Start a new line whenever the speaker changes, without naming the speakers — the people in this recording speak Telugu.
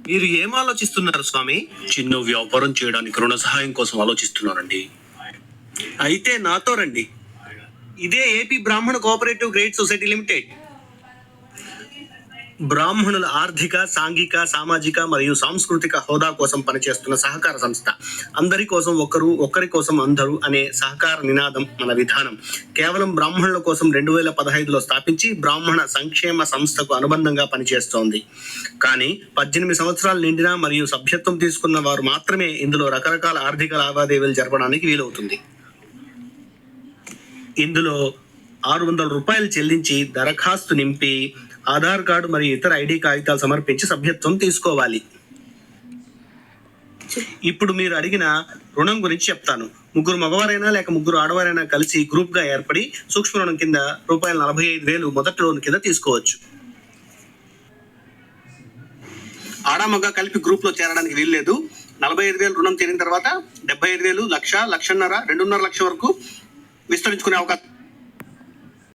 మీరు ఏం ఆలోచిస్తున్నారు స్వామి?
చిన్న వ్యాపారం చేయడానికి రుణ సహాయం కోసం ఆలోచిస్తున్నానండి.
అయితే నాతో రండి. ఇదే ఏపీ బ్రాహ్మణ కోఆపరేటివ్ క్రెడిట్ సొసైటీ లిమిటెడ్. బ్రాహ్మణుల ఆర్థిక, సాంఘిక, సామాజిక మరియు సాంస్కృతిక హోదా కోసం పనిచేస్తున్న సహకార సంస్థ. అందరి కోసం ఒక్కరి కోసం అందరూ అనే సహకార నినాదం మన విధానం. కేవలం బ్రాహ్మణుల కోసం 2015లో స్థాపించి బ్రాహ్మణ సంక్షేమ సంస్థకు అనుబంధంగా పనిచేస్తోంది. కానీ 18 సంవత్సరాలు నిండిన మరియు సభ్యత్వం తీసుకున్న వారు మాత్రమే ఇందులో రకరకాల ఆర్థిక లావాదేవీలు జరపడానికి వీలవుతుంది. ఇందులో 600 రూపాయలు చెల్లించి దరఖాస్తు నింపి ఆధార్ కార్డు మరియు ఇతర ఐడి కాగితాలు సమర్పించి సభ్యత్వం తీసుకోవాలి. ఇప్పుడు మీరు అడిగిన రుణం గురించి చెప్తాను. 3 మగవారైనా లేక 3 ఆడవారైనా కలిసి గ్రూప్ గా ఏర్పడి సూక్ష్మ రుణం కింద ₹45,000 మొదటి లోన్ కింద తీసుకోవచ్చు. ఆడమగ కలిపి గ్రూప్ లో చేరడానికి వీల్లేదు. 45,000 రుణం తీరిన తర్వాత 75,000, 1,00,000, 1,50,000, 2.5 లక్షల వరకు విస్తరించుకునే అవకాశం